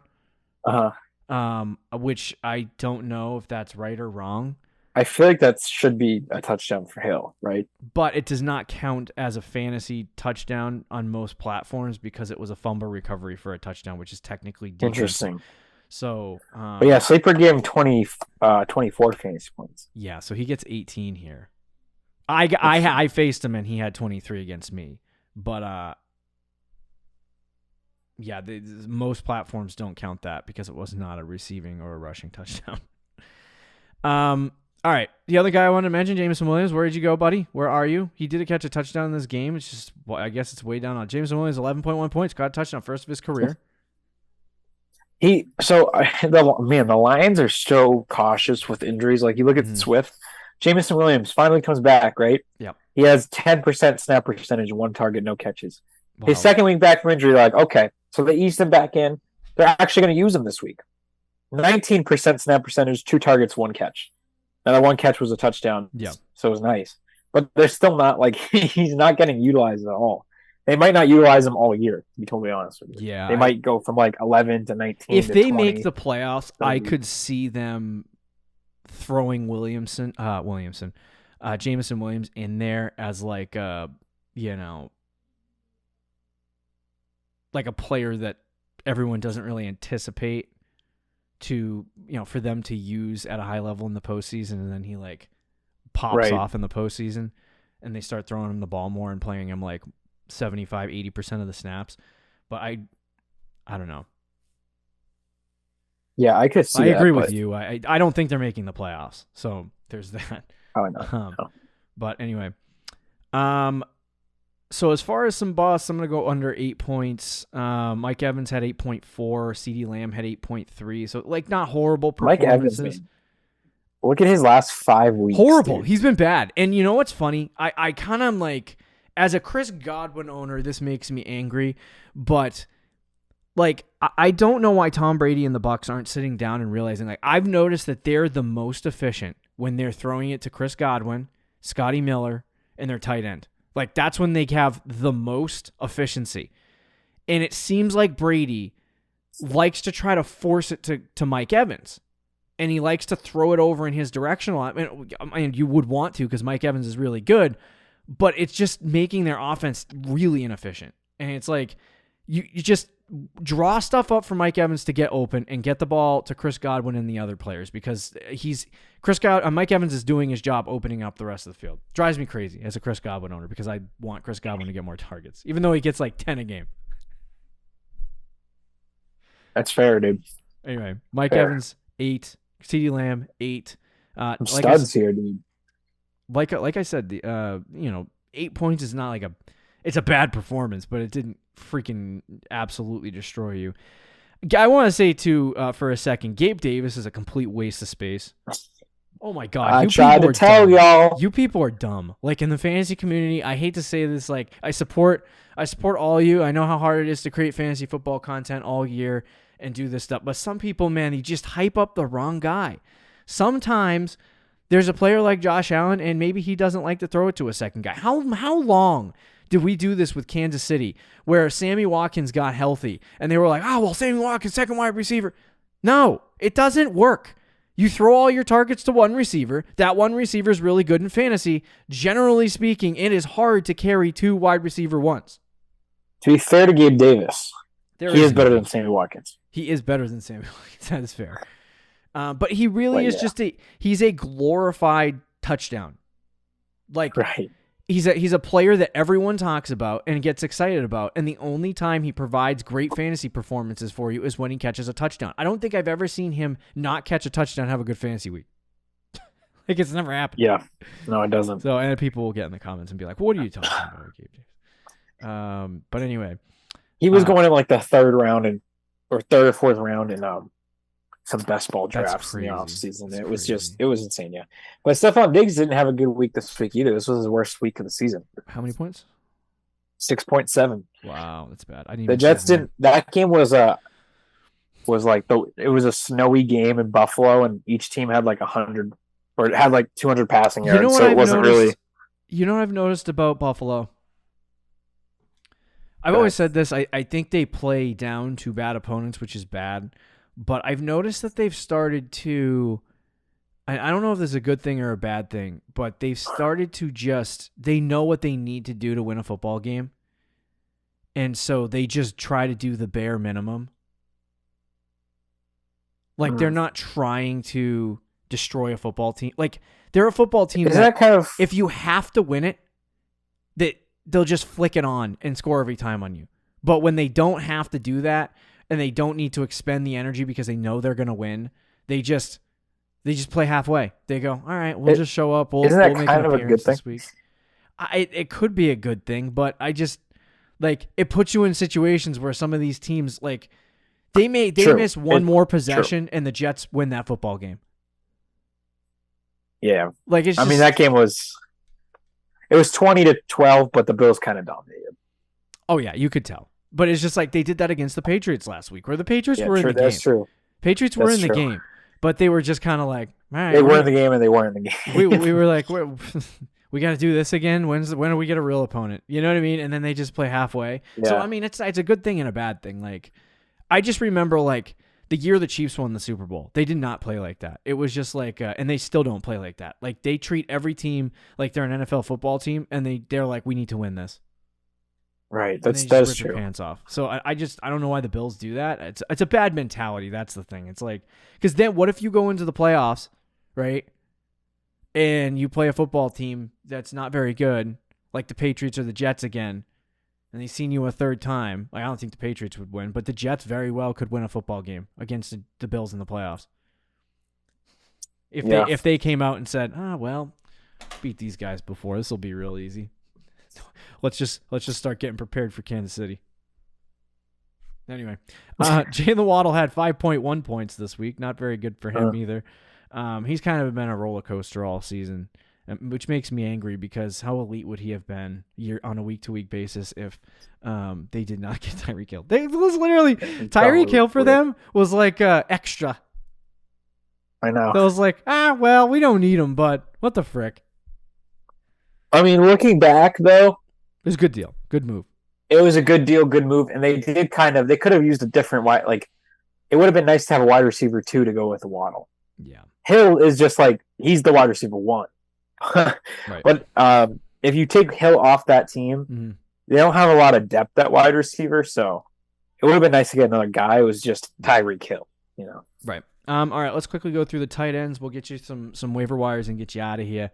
Which I don't know if that's right or wrong. I feel like that should be a touchdown for Hill, right? But it does not count as a fantasy touchdown on most platforms because it was a fumble recovery for a touchdown, which is technically defense. Interesting. So, but yeah, Sleeper gave him 24 fantasy points. Yeah, so he gets 18 here. I faced him and he had 23 against me, but most platforms don't count that because it was not a receiving or a rushing touchdown. All right, the other guy I wanted to mention, Jameson Williams. Where did you go, buddy? Where are you? He did catch a touchdown in this game. It's just, I guess it's way down on Jameson Williams. 11.1 points, got a touchdown, first of his career. The Lions are so cautious with injuries. Like you look at Swift. Jameson Williams finally comes back, right? Yep. He has 10% snap percentage, 1 target, no catches. Wow. His second week back from injury, like, okay, so they eased him back in. They're actually going to use him this week. 19% snap percentage, 2 targets, 1 catch. Now, that 1 catch was a touchdown, so it was nice. But they're still not, like, he's not getting utilized at all. They might not utilize him all year, to be totally honest with you. Yeah. They might go from, like, 11 to 19 If to they 20. make the playoffs, I could see them throwing Jameson Williams in there as like a player that everyone doesn't really anticipate to, for them to use at a high level in the postseason, and then he like pops off in the postseason and they start throwing him the ball more and playing him like 75-80% of the snaps. But I don't know. Yeah, I could see I that. agree with you. I don't think they're making the playoffs. So there's that. Oh, no. But anyway, so as far as some busts, I'm going to go under 8 points. Mike Evans had 8.4. CeeDee Lamb had 8.3. So, like, not horrible performances. Mike Evans, man. Look at his last 5 weeks. Horrible. Dude. He's been bad. And you know what's funny? I kind of am like, as a Chris Godwin owner, this makes me angry. But, like, I don't know why Tom Brady and the Bucs aren't sitting down and realizing, like, I've noticed that they're the most efficient when they're throwing it to Chris Godwin, Scotty Miller, and their tight end. Like, that's when they have the most efficiency. And it seems like Brady likes to try to force it to Mike Evans. And he likes to throw it over in his direction a lot. I mean, you would want to because Mike Evans is really good, but it's just making their offense really inefficient. And it's like, you just draw stuff up for Mike Evans to get open and get the ball to Chris Godwin and the other players because Mike Evans is doing his job opening up the rest of the field. Drives me crazy as a Chris Godwin owner because I want Chris Godwin to get more targets, even though he gets like 10 a game. That's fair, dude. Anyway, Mike Evans, 8. CeeDee Lamb, 8. Studs here, dude. Like I said, 8 points is not like it's a bad performance, but it didn't freaking absolutely destroy you. I want to say too, for a second, Gabe Davis is a complete waste of space. Oh my God! I tried to tell y'all. You people are dumb. Like in the fantasy community, I hate to say this. Like I support all of you. I know how hard it is to create fantasy football content all year and do this stuff. But some people, man, they just hype up the wrong guy. Sometimes there's a player like Josh Allen, and maybe he doesn't like to throw it to a second guy. How long did we do this with Kansas City, where Sammy Watkins got healthy, and they were like, oh, well, Sammy Watkins, second wide receiver. No, it doesn't work. You throw all your targets to one receiver. That one receiver is really good in fantasy. Generally speaking, it is hard to carry 2 wide receiver ones. To be fair to Gabe Davis, he is better than Sammy Watkins. He is better than Sammy Watkins. That is fair. But he really is just he's a glorified touchdown. Like, right. He's a player that everyone talks about and gets excited about, and the only time he provides great fantasy performances for you is when he catches a touchdown. I don't think I've ever seen him not catch a touchdown and have a good fantasy week. Like, it's never happened. Yeah. No, it doesn't. So, and people will get in the comments and be like, what are you talking about, Gabe Davis? But anyway. He was going in like the third or fourth round in some best ball drafts in the offseason. It was insane, yeah. But Stephon Diggs didn't have a good week this week either. This was his worst week of the season. How many points? 6.7. Wow, that's bad. The Jets didn't. That game was like it was a snowy game in Buffalo, and each team had like 100 or it had like 200 passing yards. So it wasn't really. You know what I've noticed about Buffalo? I've always said this. I think they play down to bad opponents, which is bad. But I've noticed that they've started to, I don't know if this is a good thing or a bad thing, but they've started to they know what they need to do to win a football game. And so they just try to do the bare minimum. Like, they're not trying to destroy a football team. Like, they're a football team that kind of, if you have to win it, they'll just flick it on and score every time on you. But when they don't have to do that, and they don't need to expend the energy because they know they're going to win, they just play halfway. They go, all right, we'll just show up. We'll make an appearance this week. It could be a good thing, but I just, like, it puts you in situations where some of these teams, like, they miss one more possession and the Jets win that football game. Yeah. Like, it's just, I mean, that game was 20-12, but the Bills kind of dominated. Oh yeah, you could tell. But it's just like they did that against the Patriots last week, where the Patriots were in the game. That's true. Patriots were in the game, but they were just kind of like, all right. They were in the game and they weren't in the game. we were like, we got to do this again. When do we get a real opponent? You know what I mean? And then they just play halfway. Yeah. So, I mean, it's a good thing and a bad thing. Like, I just remember, like, the year the Chiefs won the Super Bowl, they did not play like that. It was just like, and they still don't play like that. Like, they treat every team like they're an NFL football team, and they're like, we need to win this. Right, that's true. Their pants off. So I don't know why the Bills do that. It's a bad mentality. That's the thing. It's like, because then what if you go into the playoffs, right, and you play a football team that's not very good, like the Patriots or the Jets again, and they seen you a third time, like I don't think the Patriots would win, but the Jets very well could win a football game against the Bills in the playoffs. If they came out and said, well, beat these guys before, this will be real easy. Let's just start getting prepared for Kansas City. Anyway, Jalen Waddle had 5.1 points this week. Not very good for him either. He's kind of been a roller coaster all season, which makes me angry because how elite would he have been on a week-to-week basis if they did not get Tyreek Hill? It was literally Tyreek Hill for them was like extra. I know. So I was like, well, we don't need him, but what the frick? I mean, looking back though, it was a good deal, good move. It was a good deal, good move, and they could have used a different wide. Like, it would have been nice to have a wide receiver 2 to go with the Waddle. Yeah, Hill is just like he's the wide receiver 1. Right. But if you take Hill off that team, they don't have a lot of depth at wide receiver, so it would have been nice to get another guy. It was just Tyreek Hill, Right. All right, let's quickly go through the tight ends. We'll get you some waiver wires and get you out of here.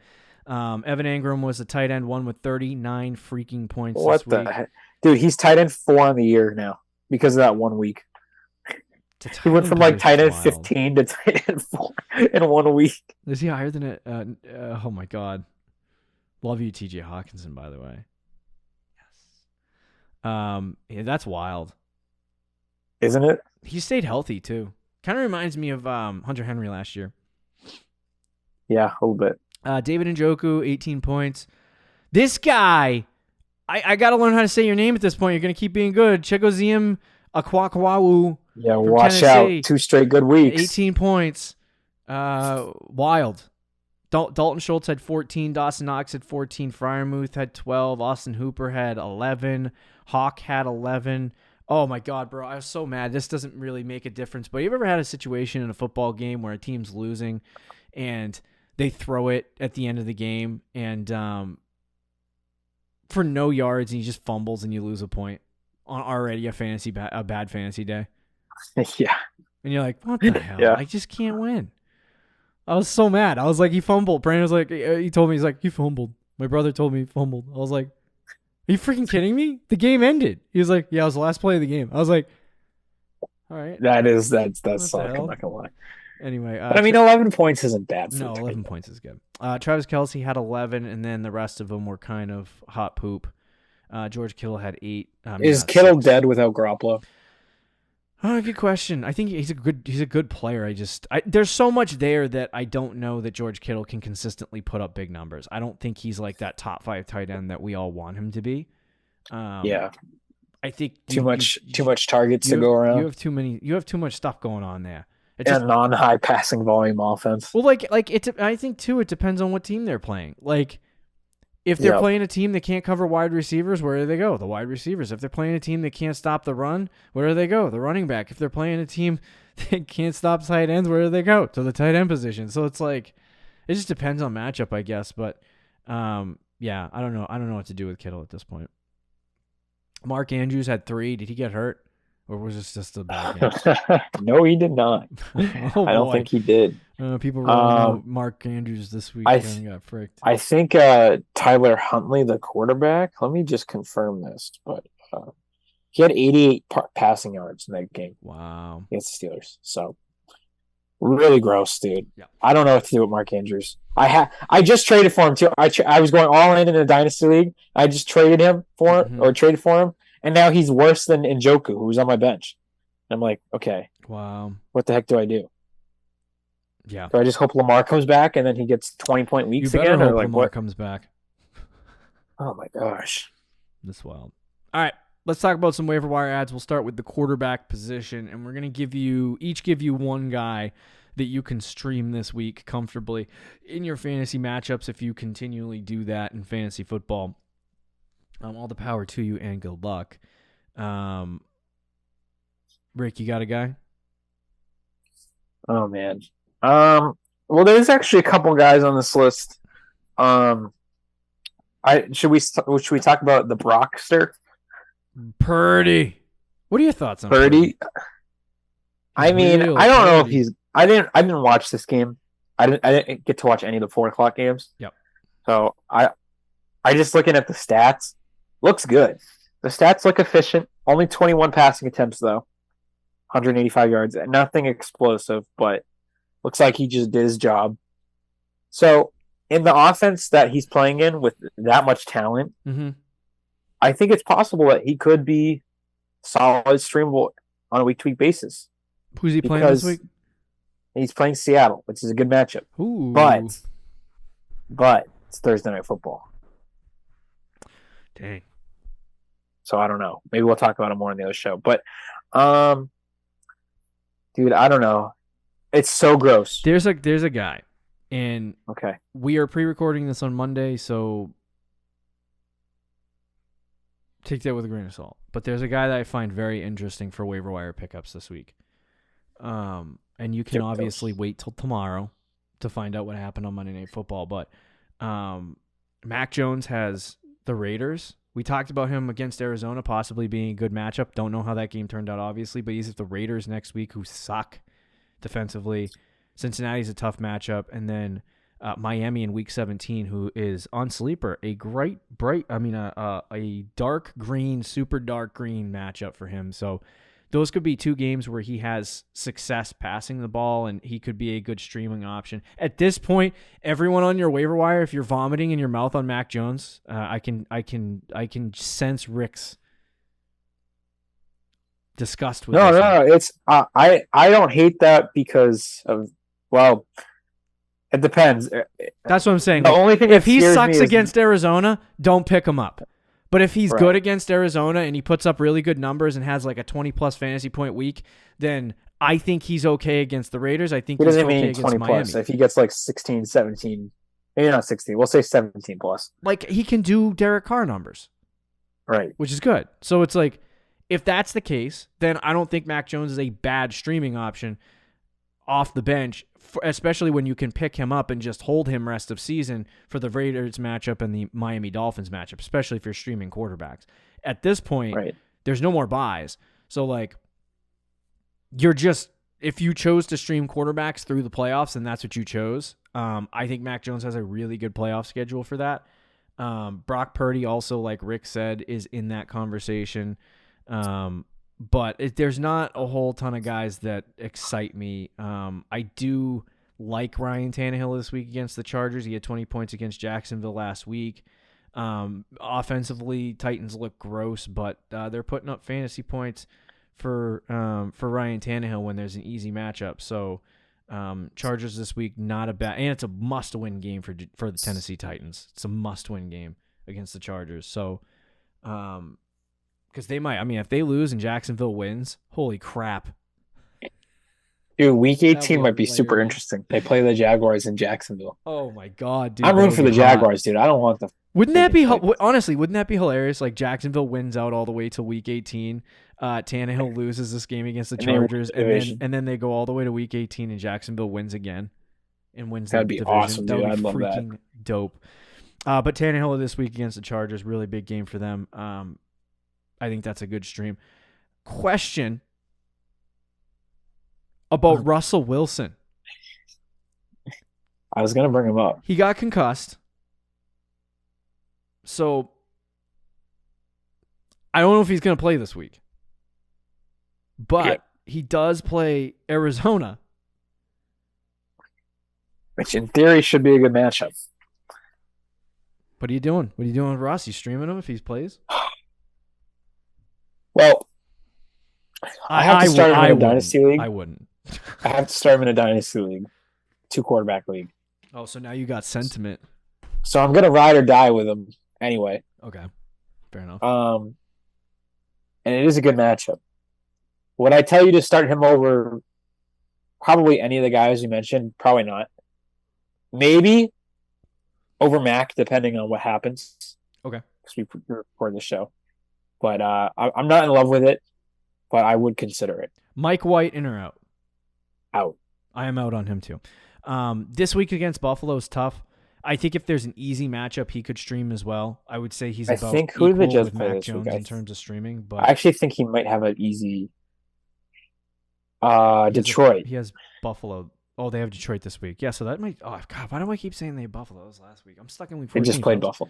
Evan Engram was the tight end 1 with 39 freaking points this week. What the heck? Dude, he's tight end 4 on the year now because of that 1 week. He went from like tight end 15 to tight end 4 in 1 week. Is he higher than it? Oh my God. Love you, TJ Hawkinson, by the way. Yes. Yeah, that's wild. Isn't it? He stayed healthy too. Kind of reminds me of Hunter Henry last year. Yeah, a little bit. David Njoku, 18 points. This guy, I got to learn how to say your name at this point. You're going to keep being good. Chegoziem Akwakwawu. Yeah, watch out. 2 straight good weeks. 18 points. Wild. Dalton Schultz had 14. Dawson Knox had 14. Freiermuth had 12. Austin Hooper had 11. Hawk had 11. Oh, my God, bro. I was so mad. This doesn't really make a difference. But you ever had a situation in a football game where a team's losing and they throw it at the end of the game and for no yards and he just fumbles and you lose a point on already a bad fantasy day? Yeah. And you're like, what the hell? I just can't win. I was so mad. I was like, he fumbled. Brandon was like, he told me, he's like, he fumbled. My brother told me he fumbled. I was like, are you freaking kidding me? The game ended. He was like, yeah, it was the last play of the game. I was like, all right. That's I'm not gonna lie. Anyway. But I mean, 11 points isn't bad. No, 11 points is good. Travis Kelce had 11, and then the rest of them were kind of hot poop. George Kittle had 8. Is Kittle 6. Dead without Garoppolo? Good question. I think he's a good player. There's so much there that I don't know that George Kittle can consistently put up big numbers. I don't think he's like that top 5 tight end that we all want him to be. Yeah. I think too much targets to go around. You have too much stuff going on there. It's a non-high passing volume offense. Well, I think too, it depends on what team they're playing. Like, if they're playing a team that can't cover wide receivers, where do they go? The wide receivers. If they're playing a team that can't stop the run, where do they go? The running back. If they're playing a team that can't stop tight ends, where do they go? To the tight end position. So it's like, it just depends on matchup, I guess. But yeah, I don't know. I don't know what to do with Kittle at this point. Mark Andrews had 3. Did he get hurt? Or was this just a bad game? No, he did not. I don't think he did. People really know Mark Andrews this week got fricked. I think Tyler Huntley, the quarterback, let me just confirm this, but he had 88 passing yards in that game. Wow. Against the Steelers. So, really gross, dude. Yeah. I don't know what to do with Mark Andrews. I just traded for him, too. I was going all in a Dynasty League. I just traded him traded for him. And now he's worse than Njoku, who's on my bench. I'm like, okay. Wow. What the heck do I do? Yeah. Do I just hope Lamar comes back and then he gets 20-point weeks again? Or like Lamar what? Comes back. Oh my gosh. This wild. All right. Let's talk about some waiver wire ads. We'll start with the quarterback position, and we're going to each give you one guy that you can stream this week comfortably in your fantasy matchups if you continually do that in fantasy football. All the power to you and good luck. Rick, you got a guy? Oh man. Well, there's actually a couple guys on this list. Should we talk about the Brockster? Purdy. What are your thoughts on Purdy? I mean, I don't know if he's. I didn't watch this game. I didn't get to watch any of the 4:00 games. Yep. So I just looking at the stats. Looks good. The stats look efficient. Only 21 passing attempts, though. 185 yards. Nothing explosive, but looks like he just did his job. So, in the offense that he's playing in with that much talent, I think it's possible that he could be solid streamable on a week-to-week basis. Who's he playing this week? He's playing Seattle, which is a good matchup. Ooh. But it's Thursday Night Football. Dang. So I don't know. Maybe we'll talk about it more in the other show. But, dude, I don't know. It's so gross. There's a guy, and okay, we are pre-recording this on Monday, so take that with a grain of salt. But there's a guy that I find very interesting for waiver wire pickups this week. And you can obviously wait till tomorrow to find out what happened on Monday Night Football. But Mac Jones has the Raiders. We talked about him against Arizona possibly being a good matchup. Don't know how that game turned out, obviously, but he's at the Raiders next week, who suck defensively. Cincinnati's a tough matchup. And then Miami in Week 17, who is on sleeper, a dark green, super dark green matchup for him. So those could be two games where he has success passing the ball, and he could be a good streaming option. At this point, everyone on your waiver wire, if you're vomiting in your mouth on Mac Jones, I can sense Rick's disgust with this. No, it's I don't hate that because of, well, it depends. That's what I'm saying. The only thing if he sucks against Arizona, don't pick him up. But if he's good against Arizona and he puts up really good numbers and has like a 20-plus fantasy point week, then I think he's okay against the Raiders. I think he's okay against 20 Miami. Plus. If he gets like 16, 17, maybe not 16, we'll say 17 plus. Like, he can do Derek Carr numbers. Right. Which is good. So it's like, if that's the case, then I don't think Mac Jones is a bad streaming option off the bench, especially when you can pick him up and just hold him rest of season for the Raiders matchup and the Miami Dolphins matchup, especially if you're streaming quarterbacks. At this point, there's no more buys. So, like, if you chose to stream quarterbacks through the playoffs, then that's what you chose. I think Mac Jones has a really good playoff schedule for that. Brock Purdy also, like Rick said, is in that conversation. But there's not a whole ton of guys that excite me. I do like Ryan Tannehill this week against the Chargers. He had 20 points against Jacksonville last week. Offensively, Titans look gross, but they're putting up fantasy points for Ryan Tannehill when there's an easy matchup. So Chargers this week, not a bad, and it's a must-win game for the Tennessee Titans. It's a must-win game against the Chargers. So, because they might, if they lose and Jacksonville wins, holy crap. Dude, Week 18 might be super interesting. They play the Jaguars in Jacksonville. Oh my God, dude. I'm rooting for the Jaguars, dude. I don't want the... Wouldn't that be hilarious? Like, Jacksonville wins out all the way to Week 18. Tannehill loses this game against the Chargers, and then they go all the way to Week 18, and Jacksonville wins again and wins the division. That'd be awesome, dude. That would be I'd love freaking that. dope. But Tannehill this week against the Chargers, really big game for them. I think that's a good stream. Question about Russell Wilson. I was going to bring him up. He got concussed. So I don't know if he's going to play this week. But he does play Arizona. Which in theory should be a good matchup. What are you doing? What are you doing with Russ? You streaming him if he plays? Well, I have to start him in a dynasty league. I wouldn't. I have to start him in a dynasty league. 2-quarterback league. Oh, so now you got sentiment. So I'm going to ride or die with him anyway. Okay. Fair enough. And it is a good matchup. Would I tell you to start him over probably any of the guys you mentioned? Probably not. Maybe over Mac, depending on what happens. Okay. Because we record the show. But I'm not in love with it, but I would consider it. Mike White, in or out? Out. I am out on him too. This week against Buffalo is tough. I think if there's an easy matchup, he could stream as well. I would say he's about equal with Mac Jones in terms of streaming. But I actually think he might have an easy Detroit. He has Buffalo. Oh, they have Detroit this week. Yeah, so that might... Oh, God, why do I keep saying they have Buffalo? That was last week. I'm stuck in week 14. They just played Buffalo.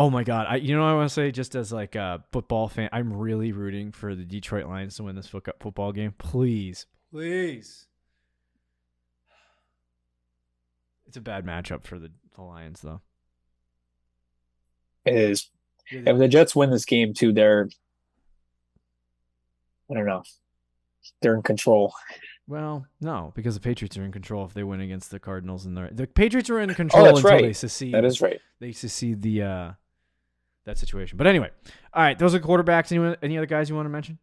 Oh my God! You know what I want to say, just as like a football fan, I'm really rooting for the Detroit Lions to win this football game. Please, please. It's a bad matchup for the Lions, though. It is. If the Jets win this game too, I don't know, they're in control. Well, no, because the Patriots are in control if they win against the Cardinals, and the Patriots are in control until right. they secede. That is right. They secede that situation. But anyway, all right, those are quarterbacks. Any other guys you want to mention?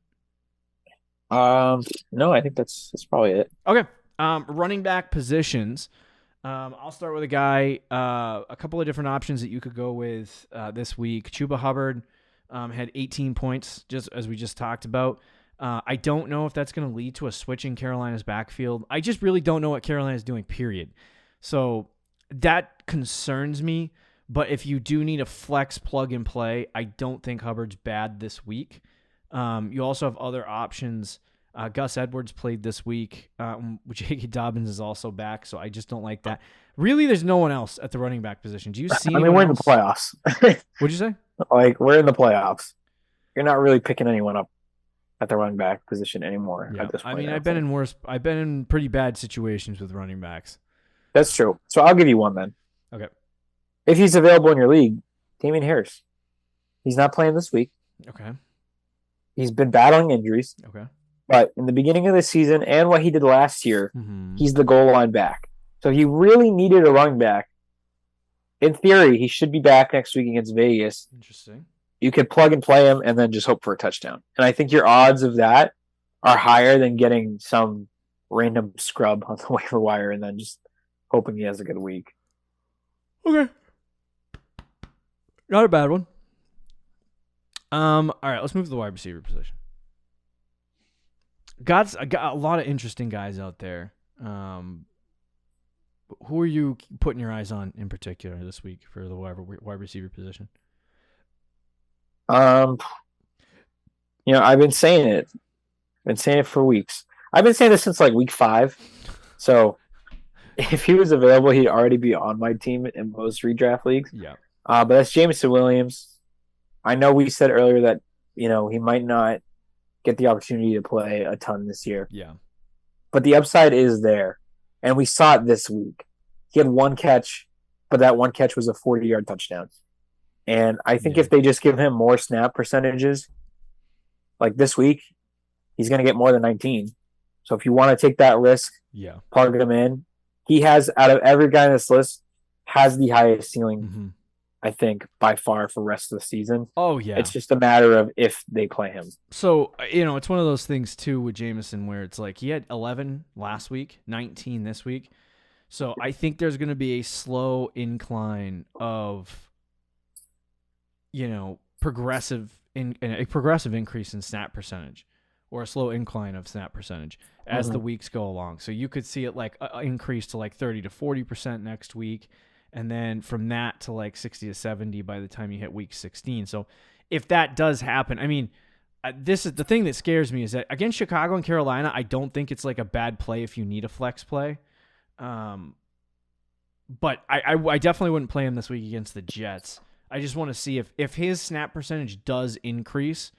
No, I think that's probably it. Okay. Running back positions. I'll start with a guy, a couple of different options that you could go with this week. Chuba Hubbard had 18 points, just as we just talked about. I don't know if that's going to lead to a switch in Carolina's backfield. I just really don't know what Carolina's doing, period. So that concerns me. But if you do need a flex plug and play, I don't think Hubbard's bad this week. You also have other options. Gus Edwards played this week. J.K. Dobbins is also back, so I just don't like that. Really, there's no one else at the running back position. Do you see anyone we're in else? the playoffs. What'd you say? Like, we're in the playoffs. You're not really picking anyone up at the running back position anymore at this point. I mean, I've been in pretty bad situations with running backs. That's true. So I'll give you one then. Okay. If he's available in your league, Damian Harris. He's not playing this week. Okay. He's been battling injuries. Okay. But in the beginning of the season and what he did last year, Mm-hmm. he's the goal line back. So if you really needed a running back, in theory, he should be back next week against Vegas. Interesting. You could plug and play him and then just hope for a touchdown. And I think your odds of that are higher than getting some random scrub on the waiver wire and then just hoping he has a good week. Okay. Not a bad one. All right, let's move to the wide receiver position. Got a lot of interesting guys out there. Who are you putting your eyes on in particular this week for the wide receiver position? I've been saying it. I've been saying it for weeks. I've been saying this since like week 5. So if he was available, he'd already be on my team in most redraft leagues. Yeah. But that's Jameson Williams. I know we said earlier that, he might not get the opportunity to play a ton this year. Yeah. But the upside is there. And we saw it this week. He had one catch, but that one catch was a 40-yard touchdown. And I think if they just give him more snap percentages, like this week, he's going to get more than 19. So if you want to take that risk, plug him in. He has, out of every guy on this list, has the highest ceiling, I think, by far for the rest of the season. Oh, yeah. It's just a matter of if they play him. So, it's one of those things, too, with Jameson where it's like he had 11 last week, 19 this week. So I think there's going to be a slow incline of, progressive increase in snap percentage, or a slow incline of snap percentage as the weeks go along. So you could see it like increase to like 30 to 40% next week, and then from that to like 60 to 70 by the time you hit week 16. So if that does happen, I mean, this is the thing that scares me is that against Chicago and Carolina, I don't think it's like a bad play if you need a flex play. But I definitely wouldn't play him this week against the Jets. I just want to see if his snap percentage does increase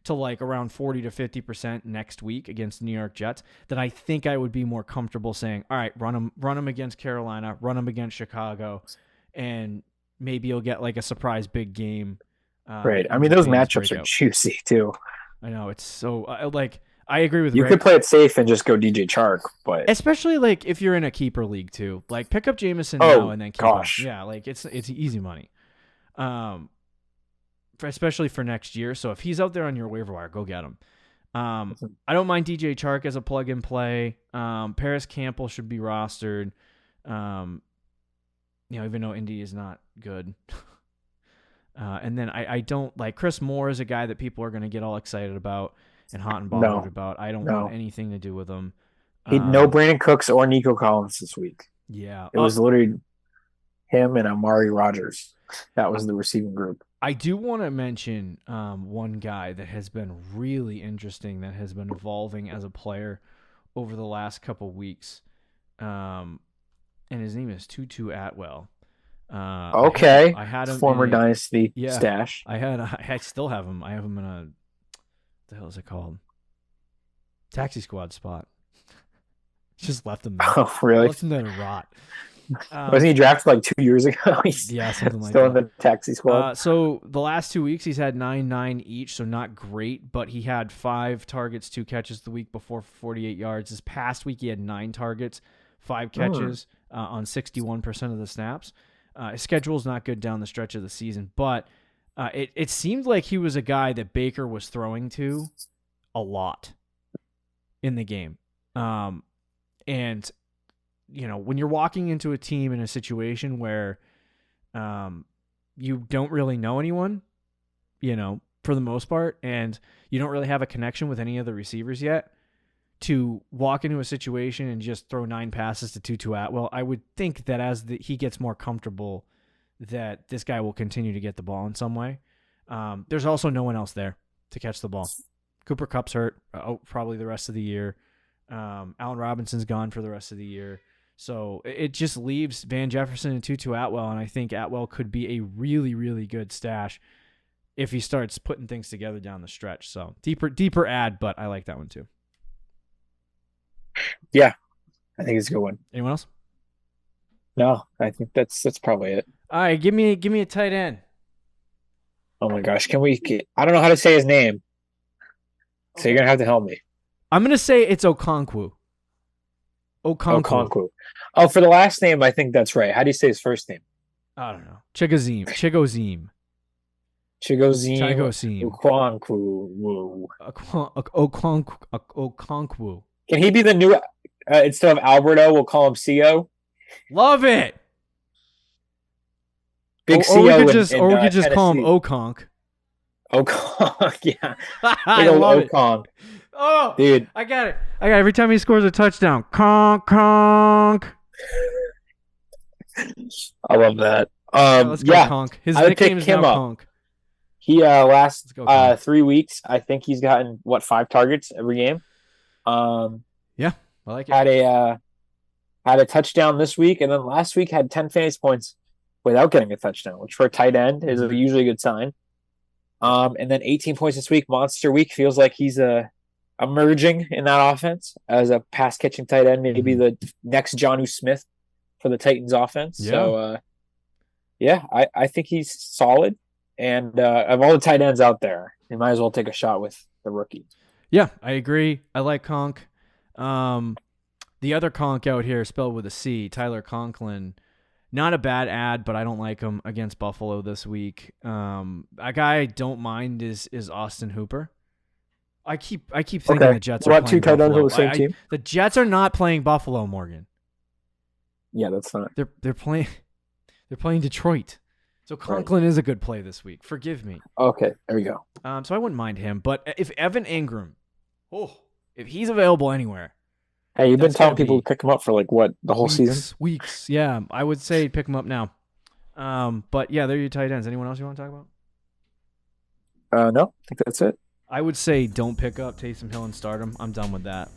to like around 40 to 50% next week against New York Jets, then I think I would be more comfortable saying, all right, run him against Carolina, run him against Chicago, and maybe you'll get like a surprise big game. Right. I mean, those matchups are juicy too. I know, it's so I agree with you. Rick. Could play it safe and just go DJ Chark, but especially like if you're in a keeper league too, like pick up Jameson now and then keep him. Yeah, like it's easy money. Especially for next year. So if he's out there on your waiver wire, go get him. I don't mind DJ Chark as a plug and play. Paris Campbell should be rostered. Even though Indy is not good. And then I don't like Chris Moore is a guy that people are going to get all excited about and hot and bothered about. I don't want anything to do with him. No Brandon Cooks or Nico Collins this week. Yeah. It was literally him and Amari Rogers. That was the receiving group. I do want to mention one guy that has been really interesting, that has been evolving as a player over the last couple weeks. And his name is Tutu Atwell. Okay. I had him former in dynasty stash. I still have him. I have him in a, what the hell is it called? Taxi squad spot. Just left him there. Oh, really? Left him there to rot. Wasn't he drafted like 2 years ago? He's Yeah, something like still that. in the taxi squad. So the last 2 weeks he's had 9 each, so not great, but he had 5 targets, 2 catches the week before for 48 yards. This past week he had 9 targets, 5 catches on 61% of the snaps. His schedule's not good down the stretch of the season, but it seemed like he was a guy that Baker was throwing to a lot in the game. And you know, when you're walking into a team in a situation where you don't really know anyone, you know, for the most part, and you don't really have a connection with any of the receivers yet, to walk into a situation and just throw 9 passes to Tutu Atwell, I would think that as he gets more comfortable, that this guy will continue to get the ball in some way. There's also no one else there to catch the ball. Cooper Kupp's hurt probably the rest of the year. Allen Robinson's gone for the rest of the year. So it just leaves Van Jefferson and Tutu Atwell, and I think Atwell could be a really, really good stash if he starts putting things together down the stretch. So deeper ad, but I like that one too. Yeah, I think it's a good one. Anyone else? No, I think that's probably it. All right, give me a tight end. Oh my gosh, I don't know how to say his name, so you're gonna have to help me. I'm gonna say it's Okonkwo. Okonkwo. Oh, for the last name, I think that's right. How do you say his first name? I don't know. Chigoziem. Chigoziem. Okonkwo. Can he be the new, instead of Alberto, we'll call him CO? Love it. Big or we CO could just Tennessee. call him Okonk. Okonk, yeah. I love Okonk. it. Oh, dude. I got it. Every time he scores a touchdown. Conk, conk. I love that. Let's go Conk. His nickname is now Conk. He last 3 weeks, I think he's gotten 5 targets every game. Yeah, I like it. Had a touchdown this week, and then last week had 10 fantasy points without getting a touchdown, which for a tight end is usually a good sign. And then 18 points this week, monster week. Feels like he's emerging in that offense as a pass catching tight end, maybe the next Jonnu Smith for the Titans offense. Yeah. So I think he's solid. And of all the tight ends out there, you might as well take a shot with the rookie. Yeah, I agree. I like Conk. The other Conk out here, spelled with a C, Tyler Conklin. Not a bad ad, but I don't like him against Buffalo this week. A guy I don't mind is Austin Hooper. I keep thinking the Jets are playing 2 tight ends on the same team? The Jets are not playing Buffalo, Morgan. Yeah, that's not. They're playing Detroit. So Conklin is a good play this week. Forgive me. Okay, there we go. So I wouldn't mind him, but if Evan Ingram, if he's available anywhere. Hey, you've been telling people to pick him up for the whole season? Weeks. Yeah, I would say pick him up now. But yeah, they're your tight ends. Anyone else you want to talk about? No, I think that's it. I would say don't pick up Taysom Hill and start him. I'm done with that.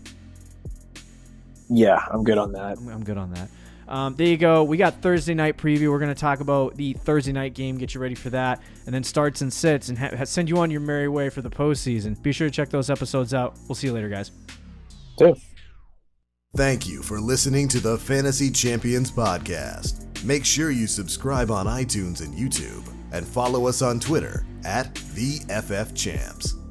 Yeah, I'm good on that. I'm good on that. There you go. We got Thursday night preview. We're going to talk about the Thursday night game, get you ready for that, and then starts and sits and send you on your merry way for the postseason. Be sure to check those episodes out. We'll see you later, guys. Dude. Thank you for listening to the Fantasy Champions Podcast. Make sure you subscribe on iTunes and YouTube, and follow us on Twitter @TheFFChamps.